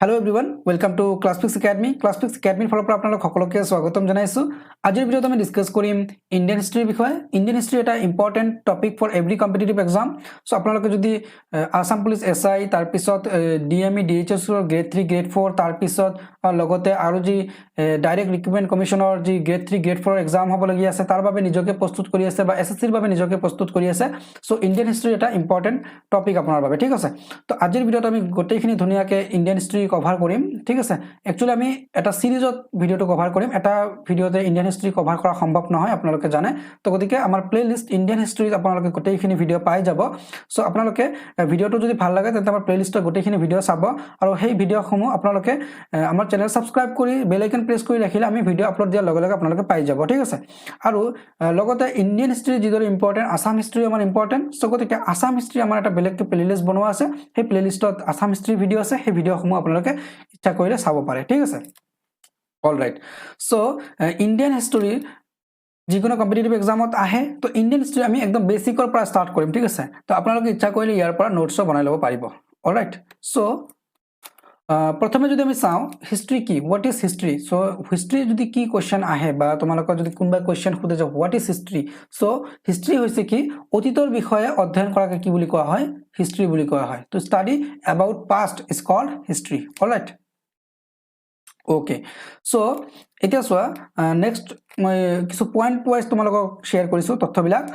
Hello everyone, welcome to Classfix Academy. Classfix Academy ফলৰ পৰা আপোনালোক সকলোকে স্বাগতম জনাইছো। আজিৰ ভিডিঅ'ত আমি ডিসকাস কৰিম ইণ্ডিয়ান হিষ্ট্ৰীৰ বিষয়ে। ইণ্ডিয়ান হিষ্ট্ৰী এটা important topic for every competitive exam. So আপোনালোকে যদি আসাম পুলিচ এসআই তাৰ পিছত ডিএমই ডিএইচএস ৰ গ্ৰেড 3 গ্ৰেড 4 তাৰ পিছত লগতে আৰু যি ডাইৰেক্ট ৰিক্ৰুটমেন্ট কমিশনৰ যি গ্ৰেড 3 গ্ৰেড 4 এক্সাম হ'ব লাগি আছে তাৰ বাবে নিজকে প্ৰস্তুত কৰি আছে বা এসএসসিৰ বাবে নিজকে প্ৰস্তুত কৰি আছে। সো ইণ্ডিয়ান হিষ্ট্ৰী এটা ইম্পৰ্টেন্ট টপিক আপোনাৰ বাবে, ঠিক আছে। তো আজিৰ ভিডিঅ'ত আমি গোটেইখিনি ধুনিয়াকে ইণ্ডিয়ান হিষ্ট্ৰী কভাৰ কৰিম, ঠিক আছে। একচুয়ালি আমি এটা সিৰিজত ভিডিওটো কভাৰ কৰিম, এটা ভিডিওতে ইণ্ডিয়ান হিষ্ট্ৰী কভাৰ কৰা সম্ভৱ নহয় আপোনালোকে জানে। তো গতিকে আমাৰ প্লেলিষ্ট ইণ্ডিয়ান হিষ্ট্ৰীত আপোনালোকে গোটেইখিনি ভিডিও পাই যাব। সো আপোনালোকে ভিডিওটো যদি ভাল লাগে তেন্তে আমাৰ প্লেলিষ্টৰ গোটেইখিনি ভিডিও চাব আৰু সেই ভিডিওসমূহ আপোনালোকে আমাৰ চেনেল সাবস্ক্ৰাইব কৰি বেল আইকন প্ৰেছ কৰি ৰাখিলে আমি ভিডিও আপলোড দিয়াৰ লগে লগে আপোনালোকে পাই যাব, ঠিক আছে। আৰু লগতে ইণ্ডিয়ান হিষ্ট্ৰী যিদৰে ইম্পৰ্টেন্ট, আসাম হিষ্ট্ৰী আমাৰ ইম্পৰ্টেন্ট। সো গতিকে আসাম হিষ্ট্ৰী আমাৰ এটা বেলেগকৈ প্লেলিষ্ট বনোৱা আছে, সেই প্লেলিষ্টত আসাম হিষ্ট্ৰী ভিডিও আছে, সেই ভিডিওসমূহ আপোনালোকে ইচ্ছা কৰিলে চাব পাৰে, ঠিক আছে। All right. So Indian history যিকোনো কম্পিটিটিভ এক্সামত আহে, তো ইণ্ডিয়ান হিষ্ট্ৰী আমি একদম বেসিকৰ পৰা ষ্টাৰ্ট কৰিম, ঠিক আছে। তো আপোনালোকে ইচ্ছা কৰিলে ইয়াৰ পৰা নোটছ বনাই ল'ব পাৰিব। All right. সো প্ৰথমে যদি আমি চাওঁ হিষ্ট্ৰী কি, what is history. So history যদি কি কোৱেশ্চন আহে বা তোমালোকৰ যদি কোনোবা কোৱেশ্চন সোধে যে what is history, so history হৈছে কি অতীতৰ বিষয়ে অধ্যয়ন কৰাকে কি বুলি কোৱা হয়, হিষ্ট্ৰী বুলি কোৱা হয়। To study about past is called history. All right. Okay. So এতিয়া চোৱা নেক্সট মই কিছু পইণ্ট ওয়াইজ তোমালোকক শ্বেয়াৰ কৰিছোঁ তথ্যবিলাক।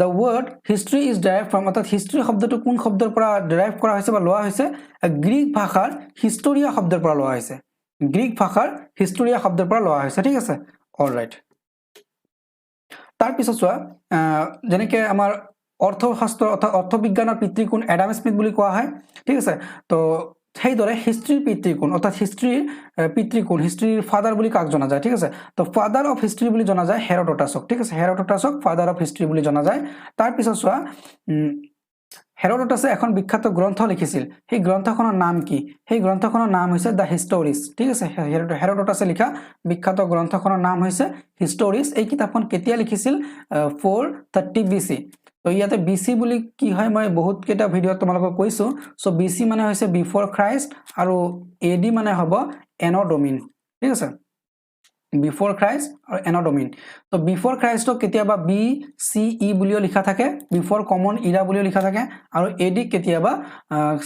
The word history is derive from, অৰ্থাৎ হিষ্ট্ৰী শব্দটো কোন শব্দৰ পৰা ডেৰাইভ কৰা হৈছে বা লোৱা হৈছে, গ্ৰীক ভাষাৰ হিষ্টৰিয়া শব্দৰ পৰা লোৱা হৈছে। গ্ৰীক ভাষাৰ হিষ্টৰিয়া শব্দৰ পৰা লোৱা হৈছে, ঠিক আছে। All right. তাৰপিছত চোৱা যেনেকৈ আমাৰ অৰ্থশাস্ত্ৰ অৰ্থাৎ অৰ্থবিজ্ঞানৰ পিতৃকোণ এডাম স্মিথ বুলি কোৱা হয়, ঠিক আছে। তো সেইদৰে হিষ্ট্ৰীৰ পিতৃকোণ অৰ্থাৎ হিষ্ট্ৰীৰ পিতৃকোণ, হিষ্ট্ৰীৰ ফাদাৰ বুলি কাক জনা যায়, ঠিক আছে। তো ফাদাৰ অফ হিষ্ট্ৰী বুলি জনা যায় হেৰডোটাছক, ঠিক আছে। হেৰডোটাছক ফাদাৰ অফ হিষ্ট্ৰী বুলি জনা যায়। তাৰপিছত চোৱা হেৰডোটাছে এখন বিখ্যাত গ্ৰন্থ লিখিছিল, সেই গ্ৰন্থখনৰ নাম কি, সেই গ্ৰন্থখনৰ নাম হৈছে দ্য হিষ্টৰিজ, ঠিক আছে। হেৰডোটাছে লিখা বিখ্যাত গ্ৰন্থখনৰ নাম হৈছে হিষ্টৰিজ। এই কিতাপখন কেতিয়া লিখিছিল, 430 BC। তো ইয়াতে BC বুলি কি হয় মই বহুত কেইটা ভিডিঅ'ত তোমালোকক কৈছোঁ। সো BC মানে হৈছে বিফৰ খ্ৰাইষ্ট আৰু AD মানে হ'ব এনো ডমিন, ঠিক আছে। বিফৰ খ্ৰাইষ্ট আৰু এনো ডমিন। তো বিফৰ খ্ৰাইষ্টক কেতিয়াবা BCE বুলিও লিখা থাকে, বিফৰ কমন ইৰা বুলিও লিখা থাকে, আৰু AD কেতিয়াবা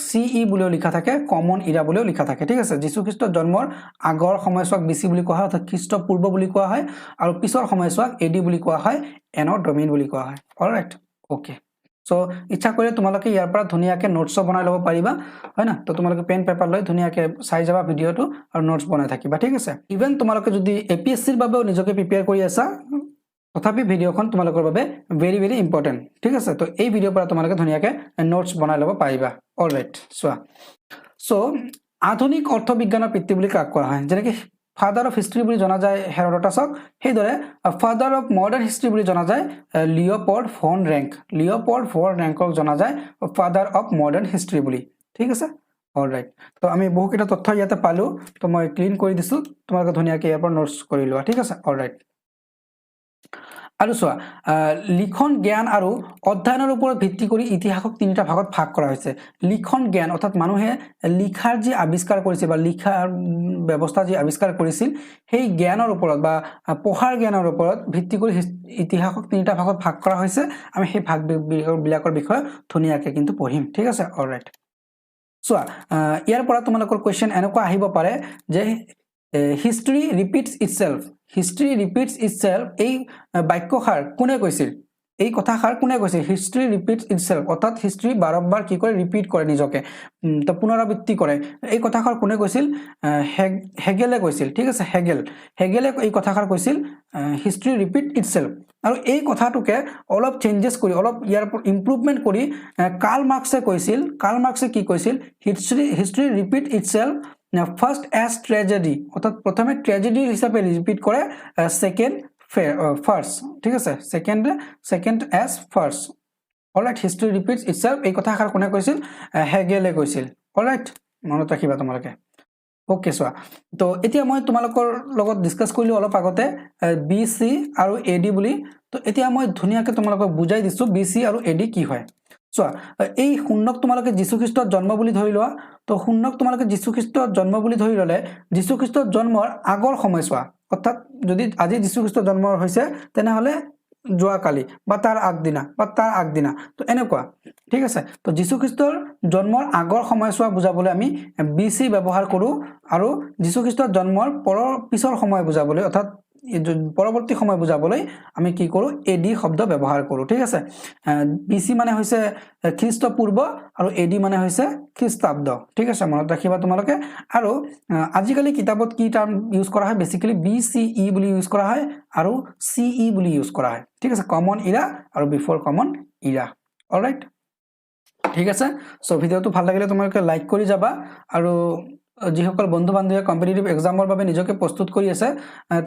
CE বুলিও লিখা থাকে, কমন ইৰা বুলিও লিখা থাকে, ঠিক আছে। যীশুখ্ৰীষ্টৰ জন্মৰ আগৰ সময়ছোৱাক BC বুলি কোৱা হয়, অৰ্থাৎ খ্ৰীষ্টপূৰ্ব বুলি কোৱা হয়, আৰু পিছৰ সময়ছোৱাক AD বুলি কোৱা হয়, এনো ডমিন বুলি কোৱা হয়। All right. ওকে। সো ইচ্ছা কৰিলে তোমালোকে ইয়াৰ পৰা ধুনীয়াকৈ নোটছ বনাই ল'ব পাৰিবা, হয় না। তো তোমালোকে পেন পেপাৰ লৈ ধুনীয়াকৈ চাই যাবা ভিডিঅ'টো আৰু নোটছ বনাই থাকিবা, ঠিক আছে। ইভেন তোমালোকে যদি APSCৰ বাবেও নিজকে প্ৰিপেয়াৰ কৰি আছা, তথাপি ভিডিঅ'খন তোমালোকৰ বাবে ভেৰি ভেৰি ইম্পৰ্টেণ্ট, ঠিক আছে। তো এই ভিডিঅ'ৰ পৰা তোমালোকে ধুনীয়াকৈ নোটছ বনাই ল'ব পাৰিবা। All right. চোৱা সো আধুনিক অৰ্থবিজ্ঞানৰ পিতৃ বুলি কাক কোৱা হয়, যেনেকৈ ফাদাৰ অফ হিষ্ট্ৰী বুলি জনা যায় হেৰডোটাছক, সেইদৰে ফাদাৰ অফ মডাৰ্ণ হিষ্ট্ৰী বুলি জনা যায় Leopold von Ranke. Leopold von ৰেংকক জনা যায় ফাদাৰ অফ মডাৰ্ণ হিষ্ট্ৰী বুলি, ঠিক আছে। All right. তো আমি বহুকেইটা তথ্য ইয়াতে পালোঁ, তো মই ক্লিন কৰি দিছোঁ, তোমালোকে ধুনীয়াকৈ ইয়াৰ পৰা নোটছ কৰি লোৱা, ঠিক আছে। All right. আৰু চোৱা লিখন জ্ঞান আৰু অধ্যয়নৰ ওপৰত ভিত্তি কৰি ইতিহাসক তিনিটা ভাগত ভাগ কৰা হৈছে। লিখন জ্ঞান অৰ্থাৎ মানুহে লিখাৰ যি আৱিষ্কাৰ কৰিছিল বা লিখাৰ ব্যৱস্থা যি আৱিষ্কাৰ কৰিছিল, সেই জ্ঞানৰ ওপৰত বা পঢ়াৰ জ্ঞানৰ ওপৰত ভিত্তি কৰি ইতিহাসক তিনিটা ভাগত ভাগ কৰা হৈছে। আমি সেই ভাগবিলাকৰ বিষয়ে ধুনীয়াকৈ কিন্তু পঢ়িম, ঠিক আছে। All right. চোৱা ইয়াৰ পৰা তোমালোকৰ কুৱেশ্যন এনেকুৱা আহিব পাৰে যে history repeats ইটছেল্ফ, history repeats itself এই বাক্যষাৰ কোনে কৈছিল, এই কথাষাৰ কোনে কৈছিল, হিষ্ট্ৰী ৰিপিটছ ইটছেল্ফ, অৰ্থাৎ হিষ্ট্ৰী বাৰম্বাৰ কি কৰে, ৰিপিট কৰে নিজকে, তো পুনৰাবৃত্তি কৰে। এই কথাষাৰ কোনে কৈছিল, হেগেলে কৈছিল, ঠিক আছে। হেগেলে এই কথাষাৰ কৈছিল হিষ্ট্ৰী ৰিপিট ইটছেল্ফ। আৰু এই কথাটোকে অলপ চেঞ্জেছ কৰি, অলপ ইয়াৰ ইম্প্ৰুভমেণ্ট কৰি কাৰ্ল মাৰ্ক্সে কৈছিল। কাৰ্ল মাৰ্ক্সে কি কৈছিল, history repeat itself first as tragedy, অৰ্থাৎ প্ৰথমে ট্ৰেজেডি হিচাপে ৰিপিট কৰে, সেকেন্ড ফাৰ্ষ্ট, ঠিক আছে। Second as farce. All right. History repeats itself এই কথাষাৰ কোনে কৈছিল, হেগেলে কৈছিল। অল ৰাইট, মনত ৰাখিবা তোমালোকে। ওকে। চোৱা তো এতিয়া মই তোমালোকৰ লগত ডিছকাছ কৰিলোঁ অলপ আগতে BC আৰু AD বুলি। তো এতিয়া মই ধুনীয়াকৈ তোমালোকক বুজাই দিছোঁ BC আৰু AD কি হয়। চোৱা এই শূন্যক তোমালোকে যীশুখ্ৰীষ্টৰ জন্ম বুলি ধৰি লোৱা তো শূন্যক তোমালোকে যীশুখ্ৰীষ্টৰ জন্ম বুলি ধৰি ল'লে যীশুখ্ৰীষ্টৰ জন্মৰ আগৰ সময়ছোৱা অৰ্থাৎ যদি আজি যীশুখ্ৰীষ্টৰ জন্ম হৈছে তেনেহ'লে যোৱাকালি বা তাৰ আগদিনা তো এনেকুৱা ঠিক আছে তো যীশুখ্ৰীষ্টৰ জন্মৰ আগৰ সময়ছোৱা বুজাবলৈ আমি BC ব্যৱহাৰ কৰোঁ আৰু যীশুখ্ৰীষ্টৰ জন্মৰ পিছৰ সময় বুজাবলৈ অৰ্থাৎ পৰৱৰ্তী সময় বুজাবলৈ আমি কি কৰোঁ AD শব্দ ব্যৱহাৰ কৰোঁ ঠিক আছে BC মানে হৈছে খ্ৰীষ্টপূৰ্ব আৰু AD মানে হৈছে খ্ৰীষ্টাব্দ ঠিক আছে মনত ৰাখিবা তোমালোকে আৰু আজিকালি কিতাপত কি টাৰ্ম ইউজ কৰা হয় বেসিক্যালি BCE বুলি ইউজ কৰা হয় আৰু CE বুলি ইউজ কৰা হয় ঠিক আছে কমন ইৰা আৰু বিফৰ কমন ইৰা অলৰাইট ঠিক আছে সো ভিডিওটো ভাল লাগিলে তোমালোকে লাইক কৰি যাবা আৰু যিসকল বন্ধু বান্ধৱীয়ে কম্পিটিটিভ এক্সামৰ বাবে নিজকে প্ৰস্তুত কৰি আছে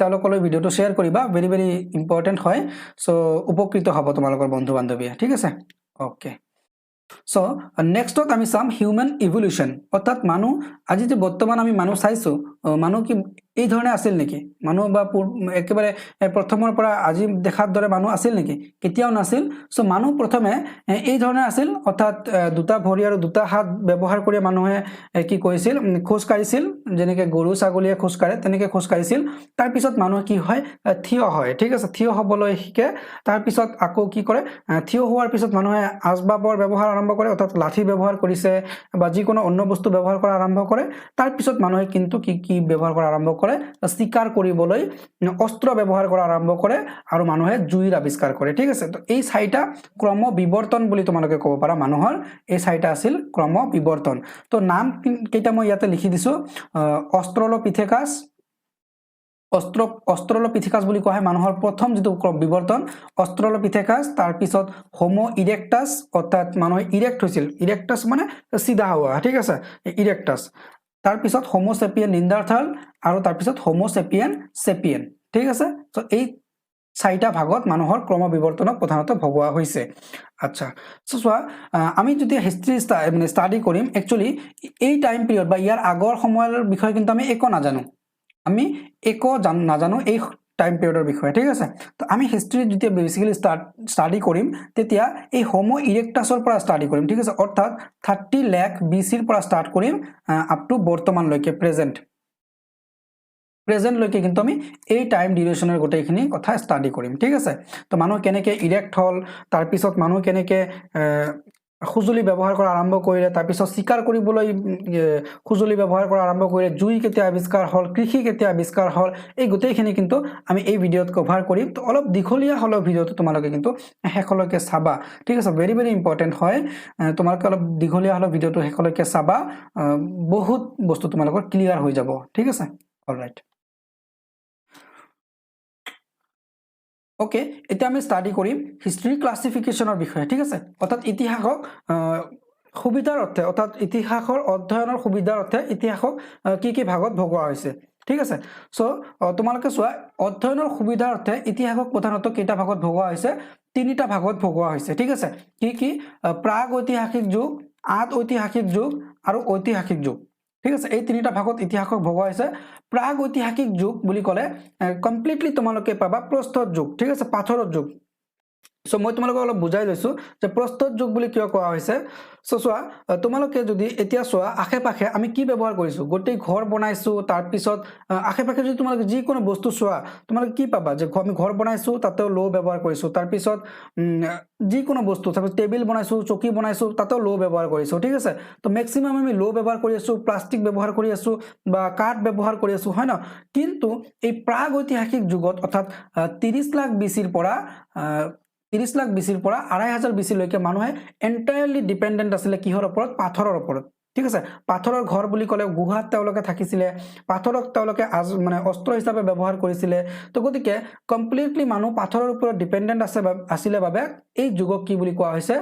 তেওঁলোকলৈ ভিডিওটো শ্বেয়াৰ কৰিবা ভেৰি ভেৰি ইম্পৰ্টেন্ট হয় সো উপকৃত হ'ব তোমালোকৰ বন্ধু বান্ধৱীয়ে ঠিক আছে ওকে সো নেক্সটত আমি চাম হিউম্যান ইভলিউশন অৰ্থাৎ মানুহ আজি যে বৰ্তমান আমি মানুহ চাইছো মানুহ কি এই ধৰণে আছিল নেকি মানুহ বা একেবাৰে প্ৰথমৰ পৰা আজি দেখাৰ দৰে মানুহ আছিল নেকি কেতিয়াও নাছিল সো মানুহ প্ৰথমে এই ধৰণে আছিল অৰ্থাৎ দুটা ভৰি আৰু দুটা হাত ব্যৱহাৰ কৰি মানুহে কি কৰিছিল খোজ কাঢ়িছিল যেনেকৈ গৰু ছাগলীয়ে খোজ কাঢ়ে তেনেকৈ খোজ কাঢ়িছিল তাৰ পিছত মানুহ কি হয় থিয় হয় ঠিক আছে থিয় হ'বলৈ শিকে তাৰ পিছত আকৌ কি কৰে থিয় হোৱাৰ পিছত মানুহে আচবাবৰ ব্যৱহাৰ আৰম্ভ কৰে অৰ্থাৎ লাঠি ব্যৱহাৰ কৰিছে বা যিকোনো অন্য বস্তু ব্যৱহাৰ কৰা আৰম্ভ কৰে তাৰ পিছত মানুহে কিন্তু কি ব্যৱহাৰ কৰা আৰম্ভ কৰে শিকাৰ কৰিবলৈ অস্ত্ৰ ব্যৱহাৰ কৰা আৰম্ভ কৰে আৰু মানুহে জুইৰ আৱিষ্কাৰ কৰে ঠিক আছে তো এই চাৰিটা ক্ৰম বিৱৰ্তন বুলি তোমালোকে ক'ব পাৰা মানুহৰ এই চাৰিটা আছিল ক্ৰম বিৱৰ্তন তো নাম কেইটা মই ইয়াতে লিখি দিছো অস্ট্ৰলোপিথেকাছ অস্ট্ৰলোপিথেকাছ বুলি কোৱা হয় মানুহৰ প্ৰথম যেটো বিৱৰ্তন অস্ট্ৰলোপিথেকাছ তাৰ পিছত হোমো ইৰেক্টাছ অৰ্থাৎ মানুহ ইৰেক্ট হৈছিল ইৰেক্টাছ মানে সিধা হোৱা ঠিক আছে ইৰেক্টাছ তাৰ পিছত হোমো সেপিয়েন নিন্ডাৰথাল আৰু তাৰ পিছত হোমো সেপিয়েন সেপিয়েন ঠিক আছে সো এই চাৰিটা ভাগত মানুহৰ ক্ৰম বিৱৰ্তনক প্ৰধানতঃ ভগোৱা হৈছে আচ্ছা সো চোৱা আমি যদি হিষ্ট্ৰী মানে ষ্টাডি কৰিম একচুয়ালি এই টাইম পিৰিয়ড বা ইয়াৰ আগৰ সময়ৰ বিষয়ে কিন্তু আমি একো নাজানো আমি একো নাজানো এই টাইম পিৰিয়ডৰ বিষয়ে ঠিক আছে তো আমি হিষ্ট্ৰী যেতিয়া বেসিক্যালি ষ্টাডি কৰিম তেতিয়া এই হোমো ইৰেক্টাছৰ পৰা ষ্টাডি কৰিম ঠিক আছে অৰ্থাৎ 30 লাখ BCৰ পৰা ষ্টাৰ্ট কৰিম আপ টু বৰ্তমানলৈকে প্ৰেজেন্ট লৈকে কিন্তু আমি এই টাইম ডিউৰেচনৰ গোটেইখিনি কথা ষ্টাডি কৰিম ঠিক আছে তো মানুহ কেনেকৈ ইৰেক্ট হল তাৰ পিছত মানুহ কেনেকৈ খুজুলি ব্যৱহাৰ কৰা আৰম্ভ কৰিলে তাৰ পিছত শিকাৰ কৰিবলৈ খুজুলি ব্যৱহাৰ কৰা আৰম্ভ কৰিলে জুই কেতিয়া আৱিষ্কাৰ হল কৃষি কেতিয়া আৱিষ্কাৰ হল এই গোটেইখিনি কিন্তু আমি এই ভিডিঅ'ত কভাৰ কৰিম তো অলপ দীঘলীয়া হল ভিডিঅ'টো তোমালোকে কিন্তু শেষলৈকে চাবা ঠিক আছে ভেৰি ভেৰি ইম্পৰ্টেন্ট হয় তোমালোকে অলপ দীঘলীয়া হল ভিডিঅ'টো শেষলৈকে চাবা বহুত বস্তু তোমালোকৰ ক্লিয়াৰ হৈ যাব ঠিক আছে অলৰাইট ওকে এটা আমি ষ্টাডি কৰিম হিষ্ট্ৰী ক্লাসিফিকেশনৰ বিষয়ে ঠিক আছে অৰ্থাৎ ইতিহাসক সুবিধাৰ অৰ্থে অৰ্থাৎ ইতিহাসৰ অধ্যয়নৰ সুবিধাৰ অৰ্থে ইতিহাসক কি ভাগত ভগোৱা হৈছে ঠিক আছে সো তোমালোকে চোৱা অধ্যয়নৰ সুবিধাৰ অৰ্থে ইতিহাসক প্ৰধানতঃ কেইটা ভাগত ভগোৱা হৈছে তিনিটা ভাগত ভগোৱা হৈছে ঠিক আছে কি প্ৰাগ ঐতিহাসিক যুগ আদ ঐতিহাসিক যুগ আৰু ঐতিহাসিক যুগ ঠিক আছে এই তিনিটা ভাগত ইতিহাসক ভগোৱা হৈছে প্ৰাগ ঐতিহাসিক যুগ বুলি ক'লে কমপ্লিটলি তোমালোকে পাবা প্ৰস্তৰ যুগ ঠিক আছে পাথৰৰ যুগ সো মই তোমালোকক অলপ বুজাই লৈছো যে প্ৰস্তৰ যুগ বুলি কিয় কোৱা হৈছে সো চোৱা তোমালোকে যদি এতিয়া চোৱা আশে-পাশে আমি কি ব্যৱহাৰ কৰিছো গোটেই ঘৰ বনাইছো তাৰ পিছত আশে-পাশে যদি তোমালোকে যিকোনো বস্তু চোৱা তোমালোকে কি পাবা যে আমি ঘৰ বনাইছো তাতেও লো ব্যৱহাৰ কৰিছো তাৰ পিছত যিকোনো বস্তু তাৰপিছত টেবিল বনাইছো চকী বনাইছো তাতেও লো ব্যৱহাৰ কৰিছো ঠিক আছে তো ম্যাক্সিমাম আমি লো ব্যৱহাৰ কৰি আছো প্লাষ্টিক ব্যৱহাৰ কৰি আছো বা কাঠ ব্যৱহাৰ কৰি আছো হয় না কিন্তু এই প্ৰাগ ঐতিহাসিক যুগত অৰ্থাৎ 30 লাখ BCৰ পৰা 30 লাখ BCৰ পৰা 2500 BC লৈকে মানুহে এন্টায়াৰলি ডিপেন্ডেন্ট আছিল কিহৰ ওপৰত পাথৰৰ ওপৰত ঠিক আছে পাথৰৰ ঘৰ বুলি ক'লে গুহাত তেওঁলোকে থাকিছিলে পাথৰক তেওঁলোকে মানে অস্ত্ৰ হিচাপে ব্যৱহাৰ কৰিছিলে তো গতিকে কমপ্লিটলি মানুহ পাথৰৰ ওপৰত ডিপেন্ডেন্ট আছিল বাবে এই যুগক কি বুলি কোৱা হৈছে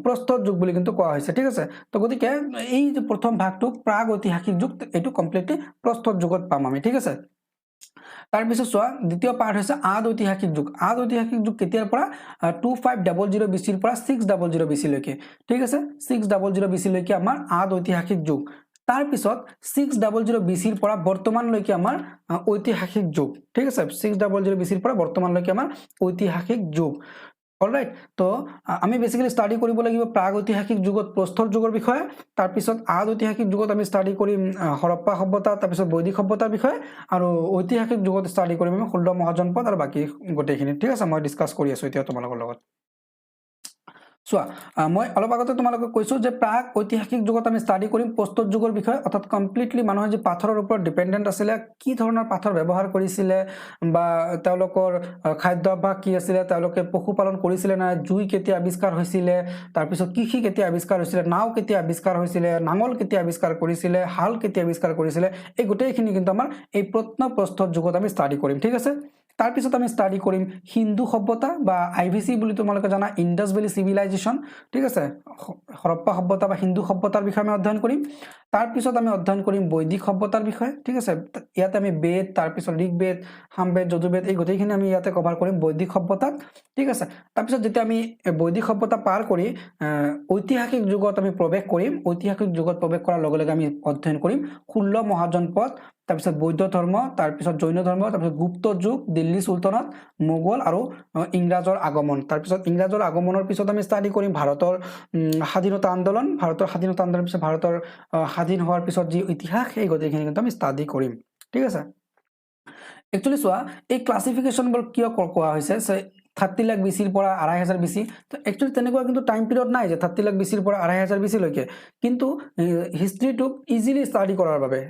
প্ৰস্তৰ যুগ বুলি কিন্তু কোৱা হৈছে ঠিক আছে তো গতিকে এই যে প্ৰথম ভাগটো প্ৰাগ ঐতিহাসিক যুগ এটো কমপ্লিটলি প্ৰস্তৰ যুগত পাম আমি ঠিক আছে তাৰ পিছত চোৱা দ্বিতীয় পাৰ্ট হৈছে আদ ঐতিহাসিক যুগ কেতিয়াৰ পৰা 2500 BCৰ পৰা 600 BC লৈকে ঠিক আছে 600 BC লৈকে আমাৰ আদ ঐতিহাসিক যুগ তাৰ পিছত 600 BCৰ পৰা বৰ্তমান লৈকে আমাৰ ঐতিহাসিক যুগ ঠিক আছে 600 BCৰ পৰা বৰ্তমান লৈকে আমাৰ ঐতিহাসিক যুগ অলৰাইট তো আমি বেসিক্যালি স্টাডি কৰিব লাগিব প্ৰাগৈতিহাসিক যুগত প্ৰস্তৰ যুগৰ বিষয়ে তাৰ পিছত আদৈতিহাসিক যুগত আমি স্টাডি কৰিম হৰপ্পা সভ্যতা তাৰ পিছত বৈদিক সভ্যতাৰ বিষয়ে আৰু ঐতিহাসিক যুগত স্টাডি কৰিম আমি 16 মহাজনপদ আৰু বাকি গোটেইখিনি ঠিক আছে মই ডিসকাস কৰি আছো এতিয়া তোমালোকৰ লগত চোৱা মই অলপ আগতে তোমালোকক কৈছো যে প্ৰাগ ঐতিহাসিক যুগত আমি স্টাডি কৰিম প্ৰস্তৰ যুগৰ বিষয়ে অৰ্থাৎ কমপ্লিটলি মানুহে যে পাথৰৰ ওপৰত ডিপেন্ডেন্ট আছিল কি ধৰণৰ পাথৰ ব্যৱহাৰ কৰিছিল বা তেওঁলোকৰ খাদ্যাভ্যাস কি আছিল তেওঁলোকে পশুপালন কৰিছিল না জুই কেতিয়া আৱিষ্কাৰ হৈছিল তাৰ পিছত কৃষি কেতিয়া আৱিষ্কাৰ হৈছিল নাও কেতিয়া আৱিষ্কাৰ হৈছিল নাঙল কেতিয়া আৱিষ্কাৰ কৰিছিল হাল কেতিয়া আৱিষ্কাৰ কৰিছিল এই গোটেইখিনি কিন্তু আমাৰ এই প্ৰত্নপ্ৰস্তৰ যুগত আমি স্টাডি কৰিম ঠিক আছে তাৰ পিছত আমি স্টাডি কৰিম হিন্দু সভ্যতা বা আইভিসি বুলি তোমালোকে জানা ইন্ডাস ভ্যালি সিভিলাইজেশন ঠিক আছে হৰপ্পা সভ্যতা বা হিন্দু সভ্যতাৰ বিষয়ে আমি অধ্যয়ন কৰিম তাৰ পিছত আমি অধ্যয়ন কৰিম বৈদিক সভ্যতাৰ বিষয়ে ঠিক আছে ইয়াতে আমি বেদ তাৰ পিছত ঋগবেদ সামবেদ যজুৰ্বেদ এই গোটেইখিনি আমি ইয়াতে কভাৰ কৰিম বৈদিক সভ্যতাত ঠিক আছে তাৰ পিছত যেতিয়া আমি বৈদিক সভ্যতা পাৰ কৰি ঐতিহাসিক যুগত আমি প্ৰৱেশ কৰিম ঐতিহাসিক যুগত প্ৰৱেশ কৰাৰ লগে লগে আমি অধ্যয়ন কৰিম 16 মহাজনপদ তাৰ পিছত বৌদ্ধ ধৰ্ম তাৰ পিছত জৈন ধৰ্ম তাৰ পিছত গুপ্ত যুগ দিল্লী সুলতানত মোগল আৰু ইংৰাজৰ আগমন তাৰ পিছত ইংৰাজৰ আগমনৰ পিছত আমি স্টাডি কৰিম ভাৰতৰ স্বাধীনতা আন্দোলন পিছত ভাৰতৰ স্বাধীন হোৱাৰ পিছত যি ইতিহাস এই গোটেইখিনি কিন্তু আমি স্টাডি কৰিম ঠিক আছে একচুয়ালি চোৱা এই ক্লাসিফিকেশনবোৰ কিয় কোৱা হৈছে 30 লাখ বিচিৰ পৰা 2500 বিচি তো একচুয়ালি তেনেকুৱা কিন্তু টাইম পিৰিয়ড নাই যে 30 লাখ বিচিৰ পৰা 2500 বিচি লৈকে কিন্তু হিষ্ট্ৰীটোক ইজিলি স্টাডি কৰাৰ বাবে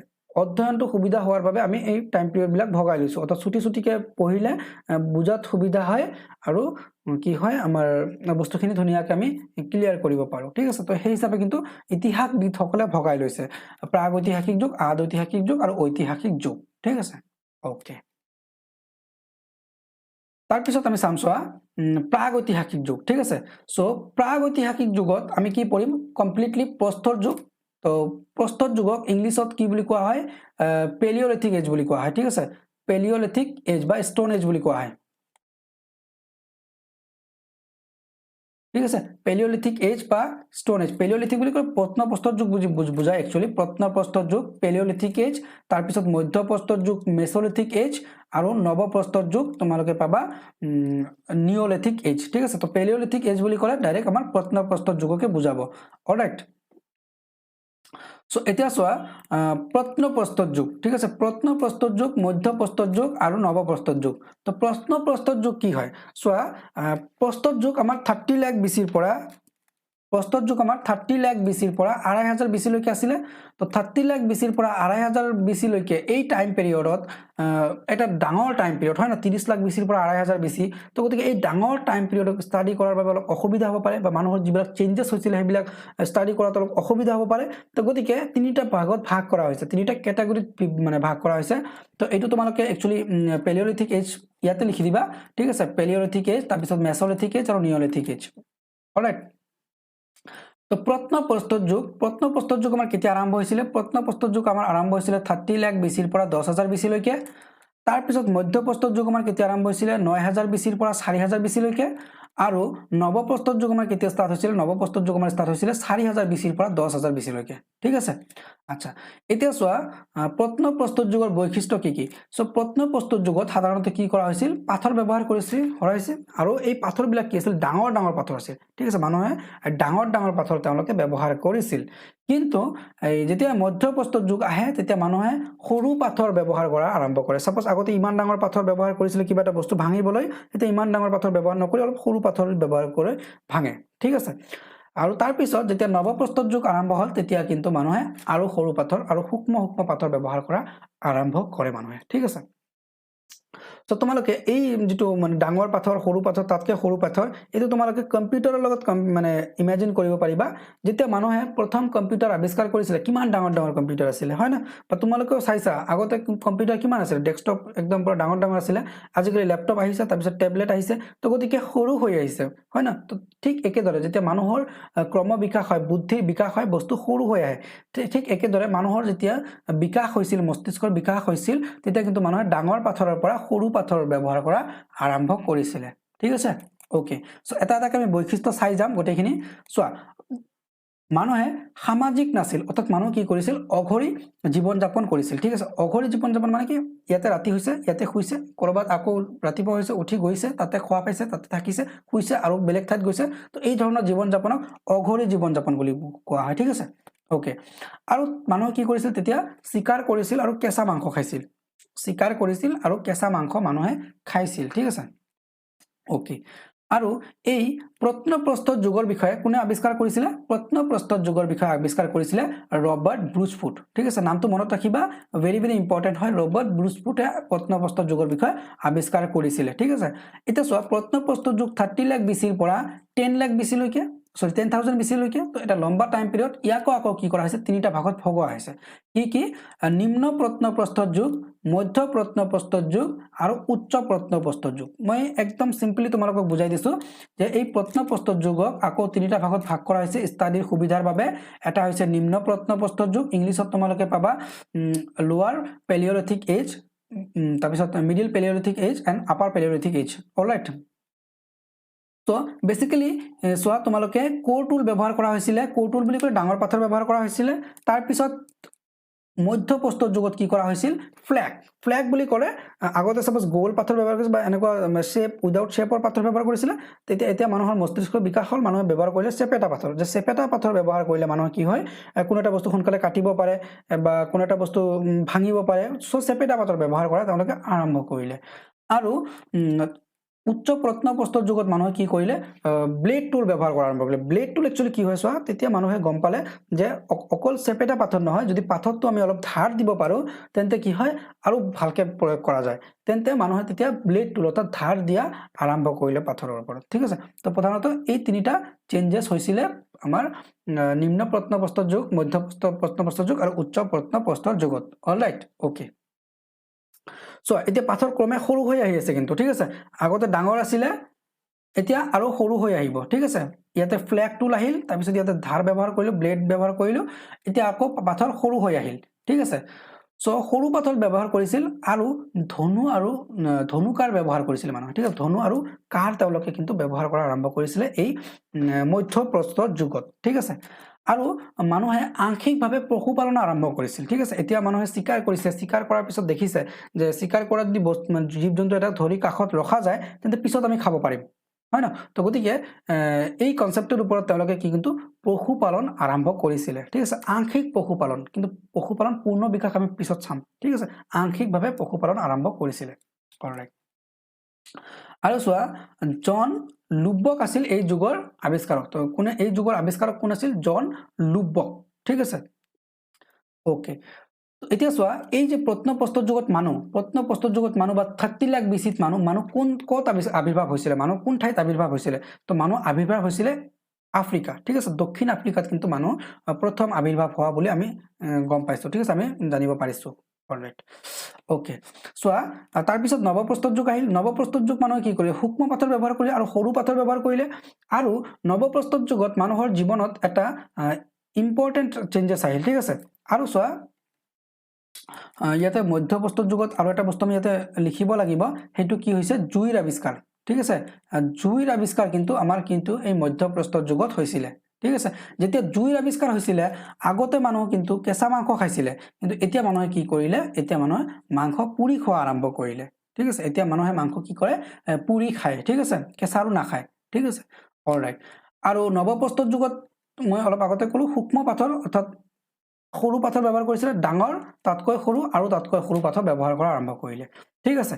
অধ্যয়নটো সুবিধা হোৱাৰ বাবে আমি এই টাইম পিৰিয়ড বিলাক ভগাই লৈছো অৰ্থাৎ ছুটিকে পঢ়িলে বুজাত সুবিধা হয় আৰু কি হয় আমাৰ বস্তুখিনি ধুনিয়াকৈ আমি ক্লিয়াৰ কৰিব পাৰো ঠিক আছে তো সেই হিচাপে কিন্তু ইতিহাসবিদসকলে ভগাই লৈছে প্ৰাগৈতিহাসিক যুগ আদৈতিহাসিক যুগ আৰু ঐতিহাসিক যুগ ঠিক আছে ওকে তাৰ পিছত আমি চাম চোৱা প্ৰাগৈতিহাসিক যুগ ঠিক আছে সো প্ৰাগৈতিহাসিক যুগত আমি কি পঢ়িম কমপ্লিটলি প্ৰস্তৰ যুগ তো প্ৰস্তৰ যুগক ইংলিছত কি বুলি কোৱা হয় পেলিওলিথিক এজ বুলি কোৱা হয় ঠিক আছে পেলিওলিথিক এজ বা ষ্টোন এজ বুলি কোৱা হয় ঠিক আছে পেলিওলিথিক এজ বা ষ্টোন এজ পেলিওলিথিক বুলি কয় প্ৰত্নপ্ৰস্তৰ যুগ বুজায় একচুয়ালি প্ৰত্নপ্ৰস্তৰ যুগ পেলিওলিথিক এজ তাৰ পিছত মধ্যপ্ৰস্তৰ যুগ মেছলিথিক এজ আৰু নৱপ্ৰস্তৰ যুগ তোমালোকে পাবা নিওলিথিক এজ ঠিক আছে তো পেলিওলিথিক এজ বুলি ক'লে ডাইৰেক্ট আমাৰ প্ৰত্নপ্ৰস্তৰ যুগকে বুজাব অলৰাইট সো এতিয়া চোৱা প্ৰত্নপ্ৰস্তৰ যুগ ঠিক আছে প্ৰত্নপ্ৰস্তৰ যুগ মধ্যপ্ৰস্তৰ যুগ আৰু নৱপ্ৰস্তৰ যুগ তো প্ৰত্নপ্ৰস্তৰ যুগ কি হয় চোৱা প্ৰস্তৰ যুগ আমাৰ 30 লাখ বিচিৰ পৰা প্ৰস্তৰ যুগ আমাৰ 30 লাখ বিচিৰ পৰা 2500 বিচি লৈকে আছিল তো 30 লাখ বিচিৰ পৰা 2500 বিচি লৈকে এই টাইম পিৰিয়ডত এটা ডাঙৰ টাইম পিৰিয়ড হয় না 30 লাখ বিচিৰ পৰা 2500 বিচি তো গতিকে এই ডাঙৰ টাইম পিৰিয়ডক স্টাডি কৰাৰ বাবে অলপ অসুবিধা হ'ব পাৰে বা মানুহৰ যিবিলাক চেঞ্জেছ হৈছিল সেইবিলাক স্টাডি কৰাত অলপ অসুবিধা হ'ব পাৰে তো গতিকে তিনিটা ভাগত ভাগ কৰা হৈছে তিনিটা ক্যাটাগৰীত মানে ভাগ কৰা হৈছে তো এইটো তোমালোকে একচুয়ালি পেলিওলিথিক এজ ইয়াতে লিখি দিবা ঠিক আছে পেলিওলিথিক এজ তাৰ পিছত মেছলিথিক এজ আৰু নিওলিথিক এজ অলৰাইট তো প্ৰত্নপ্ৰস্তৰ যুগ আমাৰ কেতিয়া আৰম্ভ হৈছিল প্ৰত্নপ্ৰস্তৰ যুগ আমাৰ আৰম্ভ হৈছিল 30 লাখ বিচিৰ পৰা 10000 বিচি লৈকে তাৰ পিছত মধ্যপ্ৰস্তৰ যুগ আমাৰ কেতিয়া আৰম্ভ হৈছিল 9000 বিচিৰ পৰা 4000 বিচি লৈকে আৰু নৱপ্ৰস্তৰ যুগ আমাৰ কেতিয়া ষ্টাৰ্ট হৈছিল নৱপ্ৰস্তৰ যুগ আমাৰ ষ্টাৰ্ট হৈছিল 4000 বিচিৰ পৰা 10000 বিচি লৈকে ঠিক আছে আচ্ছা এতিয়া চোৱা প্ৰত্নপ্ৰস্তৰ যুগৰ বৈশিষ্ট্য কি সো প্ৰত্নপ্ৰস্তৰ যুগত সাধাৰণতে কি কৰা হৈছিল পাথৰ ব্যৱহাৰ কৰিছিল হৰাইছিল আৰু এই পাথৰবিলাক কি আছিল ডাঙৰ পাথৰ আছিল ঠিক আছে মানুহে ডাঙৰ পাথৰ তেওঁলোকে ব্যৱহাৰ কৰিছিল কিন্তু যেতিয়া মধ্যপ্ৰস্তৰ যুগ আহে তেতিয়া মানুহে সৰু পাথৰ ব্যৱহাৰ কৰা আৰম্ভ কৰে সাপোজ আগতে ইমান ডাঙৰ পাথৰ ব্যৱহাৰ কৰিছিল কিবা এটা বস্তু ভাঙিবলৈ এতিয়া ইমান ডাঙৰ পাথৰ ব্যৱহাৰ নকৰি অলপ সৰু পাথৰ ব্যৱহাৰ কৰে ভাঙে ঠিক আছে আৰু তাৰ পিছত যেতিয়া নৱপ্ৰস্তৰ যুগ আৰম্ভ হ'ল তেতিয়া কিন্তু মানুহে আৰু সৰু পাথৰ আৰু সূক্ষ্ম পাথৰ ব্যৱহাৰ কৰা আৰম্ভ কৰে মানুহে ঠিক আছে তো তোমালোকে এই যেটো মানে ডাঙৰ পাথৰ সৰু পাথৰ তাতকে সৰু পাথৰ এটো তোমালোকে কম্পিউটাৰৰ লগত মানে ইমাজিন কৰিব পাৰিবা যেতিয়া মানুহে প্ৰথম কম্পিউটাৰ আৱিষ্কাৰ কৰিছিল কিমান ডাঙৰ কম্পিউটাৰ আছিল হয় না বা তোমালোকে চাইছা আগতে কম্পিউটাৰ কিমান আছিল ডেস্কটপ একদম পুৰা ডাঙৰ আছিল আজিকালি ল্যাপটপ আহিছে তাৰ পিছত ট্যাবলেট আহিছে তো গতিকে সৰু হৈ আহিছে হয় না তো ঠিক একেদৰে যেতিয়া মানুহৰ ক্ৰম বিকাশ হয় বুদ্ধিৰ বিকাশ হয় বস্তু সৰু হৈ আহে ঠিক একেদৰে মানুহৰ যেতিয়া বিকাশ হৈছিল মস্তিষ্কৰ বিকাশ হৈছিল তেতিয়া কিন্তু মানুহে ডাঙৰ পাথৰৰ পৰা সৰু পাথৰ ব্যৱহাৰ কৰা আৰম্ভ কৰিছিল ঠিক আছে ওকে সো এটা আমি বৈশিষ্ট্য চাই যাম গোটেইখিনি চোৱা মানুহে সামাজিক নাছিল অৰ্থাৎ মানুহ কি কৰিছিল অঘৰী জীৱন যাপন কৰিছিল ঠিক আছে অঘৰী জীৱন যাপন মানে কি ইয়াতে ৰাতি হৈছে ইয়াতে শুইছে কৰবাত আকৌ ৰাতিপুৱা হৈছে উঠি গৈছে তাতে খোৱা পাইছে তাতে থাকিছে শুইছে আৰু বেলেগ ঠাইত গৈছে তো এই ধৰণৰ জীৱন যাপনক অঘৰী জীৱন যাপন বুলি কোৱা হয় ঠিক আছে ওকে আৰু মানুহ কি কৰিছিল তেতিয়া শিকাৰ কৰিছিল আৰু কেঁচা মাংস খাইছিল শিকাৰ কৰিছিল আৰু কেঁচা মাংস মানুহে খাইছিল ঠিক আছে ওকে আৰু এই প্ৰত্নপ্ৰস্তৰ যুগৰ বিষয়ে কোনে আৱিষ্কাৰ কৰিছিলে প্ৰত্নপ্ৰস্তৰ যুগৰ বিষয়ে আৱিষ্কাৰ কৰিছিলে ৰবাৰ্ট ব্ৰুচফুট ঠিক আছে নামটো মনত ৰাখিবা ভেৰি ভেৰি ইম্পৰ্টেন্ট হয় ৰবাৰ্ট ব্ৰুচফুটে প্ৰত্নপ্ৰস্তৰ যুগৰ বিষয়ে আৱিষ্কাৰ কৰিছিলে ঠিক আছে এটা চোৱা প্ৰত্নপ্ৰস্তৰ যুগ 30 লাখ বিচিৰ পৰা 10 লাখ বিচি লৈকে সরি 10,000 বিচি লৈকে তো এটা লম্বা টাইম পিরিয়ড ইয়াকো আকৌ কি কৰা হৈছে তিনিটা ভাগত ভগোৱা হৈছে কি নিম্ন প্ৰত্নপ্ৰস্তৰ যুগ মধ্য প্ৰত্নপ্ৰস্তৰ যুগ আৰু উচ্চ প্ৰত্নপ্ৰস্তৰ যুগ মই একদম সিম্পলি তোমালোকক বুজাই দিছো যে এই প্ৰত্নপ্ৰস্তৰ যুগক আকৌ তিনিটা ভাগত ভাগ কৰা হৈছে ষ্টাডিৰ সুবিধাৰ বাবে এটা হৈছে নিম্ন প্ৰত্নপ্ৰস্তৰ যুগ ইংলিছত তোমালোকে পাবা লোৱাৰ পেলিওলিথিক এজ তাৰপিছত middle paleolithic age and upper paleolithic age alright তো বেসিক্যালি সোয়া তোমালোকে কোৰ টুল ব্যৱহাৰ কৰা হৈছিল কোৰ টুল বুলি কয় ডাঙৰ পাথৰ ব্যৱহাৰ কৰা হৈছিল তাৰ পিছত মধ্যপ্ৰস্তৰ যুগত কি কৰা হৈছিল ফ্ল্যাগ বুলি কৰে আগতে সাপোজ গোল পাথৰ ব্যৱহাৰ কৰিছিল বা এনেকুৱা শেপ উইদাউট শেপৰ পাথৰ ব্যৱহাৰ কৰিছিল তেতিয়া এতিয়া মানুহৰ মস্তিষ্ক বিকাশ হল মানুহে ব্যৱহাৰ কৰিলে চেপেটা পাথৰ যে চেপেটা পাথৰ ব্যৱহাৰ কৰিলে মানুহ কি হয় কোনো এটা বস্তু সোনকালে কাটিব পাৰে বা কোনো এটা বস্তু ভাঙিব পাৰে সো চেপেটা পাথৰ ব্যৱহাৰ কৰা তেওঁলোকে আৰম্ভ কৰিলে আৰু উচ্চ প্ৰত্নপ্ৰস্তৰ যুগত মানুহে কি কৰিলে ব্লেড টুল ব্যৱহাৰ কৰা আৰম্ভ কৰিলে ব্লেড টুল একচুয়ালি কি হয় সোয়া তেতিয়া মানুহে গম পালে যে অকল চেপেটা পাথৰ নহয় যদি পাথৰটো আমি অলপ ধাৰ দিব পাৰো তেন্তে কি হয় আৰু ভালকে প্ৰয়োগ কৰা যায় তেন্তে মানুহে তেতিয়া ব্লেড টুল অৰ্থাৎ ধাৰ দিয়া আৰম্ভ কৰিলে পাথৰৰ ওপৰত ঠিক আছে তো প্ৰধানত এই তিনিটা চেঞ্জেস হৈছিল আমাৰ নিম্ন প্ৰত্নপ্ৰস্তৰ যুগ মধ্য প্ৰত্নপ্ৰস্তৰ যুগ আৰু উচ্চ প্ৰত্নপ্ৰস্তৰ যুগত অলৰাইট ওকে সো এতিয়া পাথৰ ক্ৰমে সৰু হৈ আহি আছে কিন্তু ঠিক আছে আগতে ডাঙৰ আছিল এতিয়া আৰু সৰু হৈ আহিব ঠিক আছে ইয়াতে ফ্ল্যাগ টুল আহিল তাৰ পিছত ইয়াতে ধাৰ ব্যৱহাৰ কৰিলো ব্লেড ব্যৱহাৰ কৰিলো এতিয়া আকৌ পাথৰ সৰু হৈ আহিল ঠিক আছে সো সৰু পাথৰ ব্যৱহাৰ কৰিছিল আৰু ধনু আৰু ধনুকাৰ ব্যৱহাৰ কৰিছিল মানুহে ঠিক আছে ধনু আৰু কাঁড় তেওঁলোকে কিন্তু ব্যৱহাৰ কৰা আৰম্ভ কৰিছিল এই মধ্যপ্ৰস্তৰ যুগত ঠিক আছে আৰু মানুহে আংশিকভাৱে পশুপালন আৰম্ভ কৰিছিল ঠিক আছে এতিয়া মানুহে শিকাৰ কৰিছে শিকাৰ কৰাৰ পিছত দেখিছে যে শিকাৰ কৰা যদি জীৱ-জন্তু এটা ধৰি কাখত ৰখা যায় তেন্তে পিছত আমি খাব পাৰিম হয় না তো গতিকে এই কনসেপ্টৰ ওপৰত তেওঁলোকে কি কিন্তু পশুপালন আৰম্ভ কৰিছিল ঠিক আছে আংশিক পশুপালন কিন্তু পশুপালন পূৰ্ণ বিকাশ আমি পিছত চাম ঠিক আছে আংশিকভাৱে পশুপালন আৰম্ভ কৰিছিল অলৰাইট আৰু সোয়া জন লুব্বক আছিল এই যুগৰ আৱিষ্কাৰক তো কোনে এই যুগৰ আৱিষ্কাৰক কোন আছিল জন লুব্বক ঠিক আছে ওকে এতিয়া সোয়া এই যে প্ৰত্নপ্ৰস্তৰ যুগত মানুহ বা 30 লাখ বিচিত মানুহ কোন কত আবিৰ্ভাৱ হৈছিল মানুহ কোন ঠাইত আবিৰ্ভাৱ হৈছিল তো মানুহ আবিৰ্ভাৱ হৈছিল আফ্ৰিকা ঠিক আছে দক্ষিণ আফ্ৰিকাত কিন্তু মানুহ প্ৰথম আবিৰ্ভাৱ হোৱা বুলি আমি গম পাইছো ঠিক আছে আমি জানিব পাৰিছো অলৰাইট ওকে সোয়া তাৰ পিছত নৱপ্ৰস্তৰ যুগ আহিল নৱপ্ৰস্তৰ যুগ মানুহে কি কৰিলে সূক্ষ্ম পাথৰ ব্যৱহাৰ কৰিলে আৰু সৰু পাথৰ ব্যৱহাৰ কৰিলে আৰু নৱপ্ৰস্তৰ যুগত মানুহৰ জীৱনত এটা ইম্পৰ্টেন্ট চেঞ্জেস আহিল ঠিক আছে আৰু সোয়া ইয়াতে মধ্যপ্ৰস্তৰ যুগত আৰু এটা বস্তু আমি ইয়াতে লিখিব লাগিব হেতু কি হৈছে জুইৰ আৱিষ্কাৰ ঠিক আছে জুইৰ আৱিষ্কাৰ কিন্তু আমাৰ কিন্তু এই মধ্যপ্ৰস্তৰ যুগত হৈছিল ঠিক আছে যেতিয়া জুইৰ আৱিষ্কাৰ হৈছিল আগতে মানুহ কিন্তু কেঁচা মাংস খাইছিল কিন্তু এতিয়া মানুহে কি কৰিলে এতিয়া মানুহে মাংস পুৰি খোৱা আৰম্ভ কৰিলে ঠিক আছে এতিয়া মানুহে মাংস কি কৰে পুৰি খায় ঠিক আছে কেঁচাৰো নাখায় ঠিক আছে অলৰাইট আৰু নৱপ্ৰস্তৰ যুগত মই অলপ আগতে কলো সূক্ষ্ম পাথৰ অৰ্থাৎ সৰু পাথৰ ব্যৱহাৰ কৰিছিল ডাঙৰ তাতকৈ সৰু আৰু তাতকৈ সৰু পাথৰ ব্যৱহাৰ কৰা আৰম্ভ কৰিলে ঠিক আছে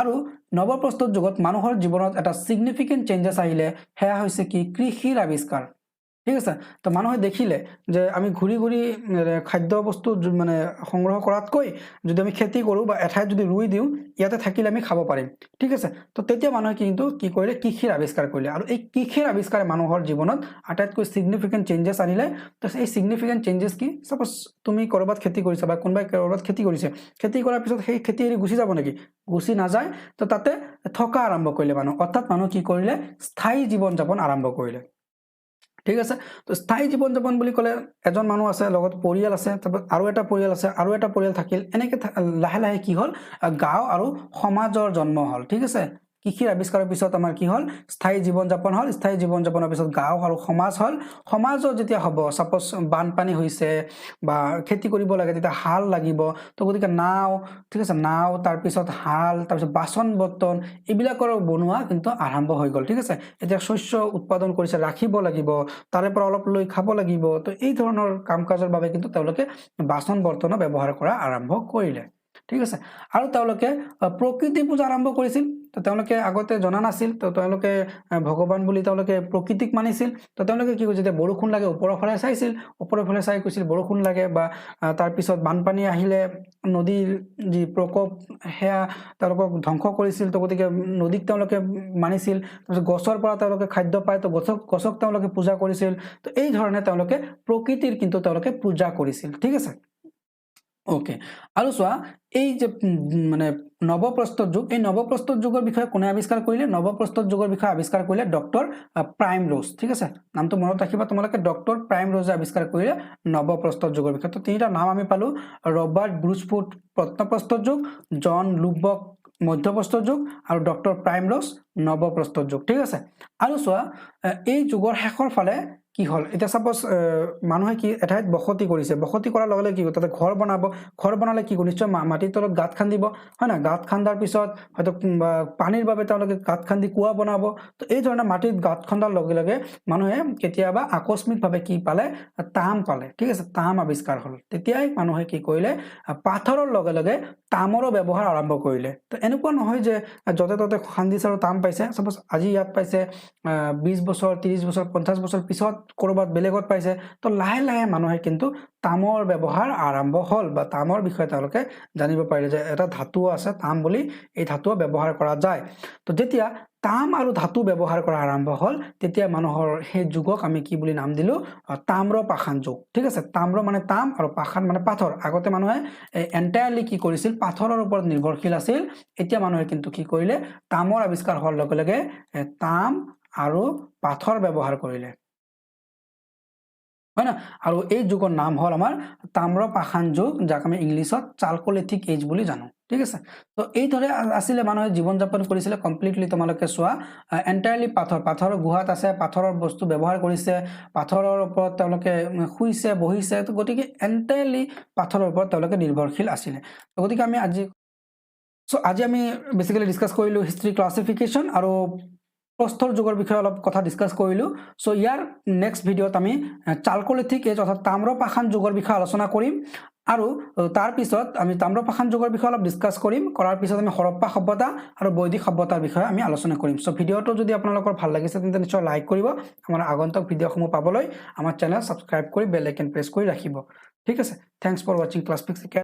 আৰু নৱপ্ৰস্তৰ যুগত মানুহৰ জীৱনত এটা সিগনিফিকেন্ট চেঞ্জেস আহিলে হেয়া হৈছে কি কৃষিৰ আৱিষ্কাৰ ঠিক আছে তো মানুহে দেখিলে যে আমি ঘুৰি ঘুৰি খাদ্য বস্তু মানে সংগ্ৰহ কৰাতকৈ যদি আমি খেতি কৰো বা এঠাইত যদি ৰুই দিও ইয়াতে থাকিলে আমি খাব পাৰিম ঠিক আছে তো তেতিয়া মানুহে কিন্তু কি কৰিলে কৃষিৰ আৱিষ্কাৰ কৰিলে আৰু এই কৃষিৰ আৱিষ্কাৰে মানুহৰ জীৱনত আটাইতকৈ সিগনিফিকেন্ট চেঞ্জেস আনিলে তো এই সিগনিফিকেন্ট চেঞ্জেস কি সাপোজ তুমি কৰবাত খেতি কৰিছা বা কোনবাই কৰবাত খেতি কৰিছে খেতি কৰাৰ পিছত সেই খেতি এৰি গুছি যাব নেকি গুছি নাযায় তো তাতে থকা আৰম্ভ কৰিলে মানুহ অৰ্থাৎ মানুহ কি কৰিলে স্থায়ী জীৱন যাপন আৰম্ভ কৰিলে ঠিক আছে তো স্থায়ী জীবন যাপন বুলি কলে এজন মানুহ আছে লগত পৰিয়াল আছে আৰু এটা পৰিয়াল আছে আৰু এটা পৰিয়াল থাকিল এনেকে লাহে লাহে কি হল গাঁও আৰু সমাজৰ জন্ম হল ঠিক আছে কৃষিৰ আৱিষ্কাৰৰ পিছত আমাৰ কি হ'ল স্থায়ী জীৱন যাপন হ'ল স্থায়ী জীৱন যাপনৰ পিছত গাঁও আৰু সমাজ হ'ল সমাজত যেতিয়া হ'ব সাপোজ বানপানী হৈছে বা খেতি কৰিব লাগে তেতিয়া হাল লাগিব তো গতিকে নাও ঠিক আছে নাও তাৰ পিছত হাল তাৰ পিছত বাচন বৰ্তন এইবিলাকৰ বনোৱা কিন্তু আৰম্ভ হৈ গ'ল ঠিক আছে এতিয়া শস্য উৎপাদন কৰিছে ৰাখিব লাগিব তাৰে পৰা অলপ লৈ খাব লাগিব তো এই ধৰণৰ কাম কাজৰ বাবে কিন্তু তেওঁলোকে বাচন বৰ্তন ব্যৱহাৰ কৰা আৰম্ভ কৰিলে ঠিক আছে আৰু তেওঁলোকে প্ৰকৃতি পূজা আৰম্ভ কৰিছিল তো তেওঁলোকে আগতে জনা নাছিল তো তেওঁলোকে ভগৱান বুলি তেওঁলোকে প্ৰকৃতিক মানিছিল তো তেওঁলোকে কি কৈছিল যে বৰষুণ লাগে ওপৰৰ ফালে চাইছিল ওপৰৰ ফালে চাই কৈছিল বৰষুণ লাগে বা তাৰ পিছত বানপানী আহিলে নদীৰ যি প্ৰকোপ হেয়া তেওঁলোকক ধ্বংস কৰিছিল তো গতিকে নদীক তেওঁলোকে মানিছিল তাৰপিছত গছৰ পৰা তেওঁলোকে খাদ্য পায় তো গছক তেওঁলোকে পূজা কৰিছিল তো এই ধৰণে তেওঁলোকে প্ৰকৃতিৰ কিন্তু তেওঁলোকে পূজা কৰিছিল ঠিক আছে ওকে আৰু চোৱা এই যে মানে নৱপ্ৰস্তৰ যুগ এই নৱপ্ৰস্তৰ যুগৰ বিষয়ে কোনে আৱিষ্কাৰ কৰিলে নৱপ্ৰস্তৰ যুগৰ বিষয়ে আৱিষ্কাৰ কৰিলে ডক্টৰ প্ৰাইম ৰ'জ ঠিক আছে নামটো মনত ৰাখিবা তোমালোকে ডক্টৰ প্ৰাইম ৰ'জে আৱিষ্কাৰ কৰিলে নৱপ্ৰস্তৰ যুগৰ বিষয়ে তো তিনিটা নাম আমি পালো ৰবাৰ্ট ব্ৰুচফুট প্ৰত্নপ্ৰস্তৰ যুগ জন লুবক মধ্যপ্ৰস্তৰ যুগ আৰু ডক্টৰ প্ৰাইম ৰ'জ নৱপ্ৰস্তৰ যুগ ঠিক আছে আৰু চোৱা এই যুগৰ শেষৰ ফালে কি হল এটা সাপোজ মানুহে কি এঠাইত বসতি কৰিছে বসতি কৰাৰ লগে লগে কি তাতে ঘৰ বনাব ঘৰ বনালে কি নিশ্চয় মাটিৰ তলত গাঁত খান্দিব হয় না গাঁত খান্দাৰ পিছত হয়তো পানীৰ বাবে তেওঁলোকে গাঁত খান্দি কুঁৱা বনাব তো এই ধৰণৰ মাটিত গাঁত খন্দাৰ লগে লগে মানুহে কেতিয়াবা আকস্মিকভাৱে কি পালে তাম পালে ঠিক আছে তাম আৱিষ্কাৰ হ'ল তেতিয়াই মানুহে কি কৰিলে পাথৰৰ লগে লগে তামৰো ব্যৱহাৰ আৰম্ভ কৰিলে তো এনেকুৱা নহয় যে যতে ততে খান্দিছে আৰু তাম পাইছে সাপোজ আজি ইয়াত পাইছে 20 বছৰ 30 বছৰ 50 বছৰ পিছত কৰবাত বেলেগত পাইছে তো লাহে লাহে মানুহে কিন্তু তামৰ ব্যৱহাৰ আৰম্ভ হ'ল বা তামৰ বিষয়ে তেওঁলোকে জানিব পাৰিলে যে এটা ধাতু আছে তাম বুলি এই ধাতু ব্যৱহাৰ কৰা যায় তো যেতিয়া তাম আৰু ধাতু ব্যৱহাৰ কৰা আৰম্ভ হ'ল তেতিয়া মানুহৰ সেই যুগক আমি কি বুলি নাম দিলো তাম্ৰ পাষাণ যুগ ঠিক আছে তাম্ৰ মানে তাম আৰু পাষাণ মানে পাথৰ আগতে মানুহে এন্টায়াৰলি কি কৰিছিল পাথৰৰ ওপৰত নিৰ্ভৰশীল আছিল এতিয়া মানুহে কিন্তু কি কৰিলে তামৰ আৱিষ্কাৰ হোৱাৰ লগে লগে তাম আৰু পাথৰ ব্যৱহাৰ কৰিলে হয় না আৰু এই যুগৰ নাম হ'ল আমাৰ তাম্ৰ পাষাণ যুগ যাক আমি ইংলিছত চালকোলিথিক এজ বুলি জানো ঠিক আছে তো এই ধৰে আসলে মানুহে জীৱন যাপন কৰিছিল কমপ্লিটলি তোমালোকে চোৱা এন্টায়াৰলি পাথৰৰ গুহাত আছে পাথৰৰ বস্তু ব্যৱহাৰ কৰিছে পাথৰৰ ওপৰত তেওঁলোকে শুইছে বহিছে তো গতিকে এন্টায়াৰলি পাথৰৰ ওপৰত তেওঁলোকে নিৰ্ভৰশীল আছিল তো গতিকে আমি আজি আমি বেসিক্যালি ডিসকাস কৰিলো হিষ্ট্ৰী ক্লাসিফিকেশন আৰু প্ৰস্তৰ যুগৰ বিষয়ে অলপ কথা ডিসকাস কৰিলো সো ইয়াৰ নেক্সট ভিডিঅত আমি চালকোলিথিক এজ অৰ্থাৎ তাম্ৰ পাষাণ যুগৰ বিষয়ে আলোচনা কৰিম আৰু তাৰ পিছত আমি তাম্ৰ পাষাণ যুগৰ বিষয়ে অলপ ডিসকাস কৰিম কৰাৰ পিছত আমি হৰপ্পা সভ্যতা আৰু বৈদিক সভ্যতাৰ বিষয়ে আমি আলোচনা কৰিম সো ভিডিঅটো যদি আপোনালোকৰ ভাল লাগিছে তেন্তে নিশ্চয় লাইক কৰিব আমাৰ আগন্তুক ভিডিঅসমূহ পাবলৈ আমাৰ চেনেল সাবস্ক্ৰাইব কৰি বেল আইকন প্ৰেছ কৰি ৰাখিব ঠিক আছে thanks for watching class pix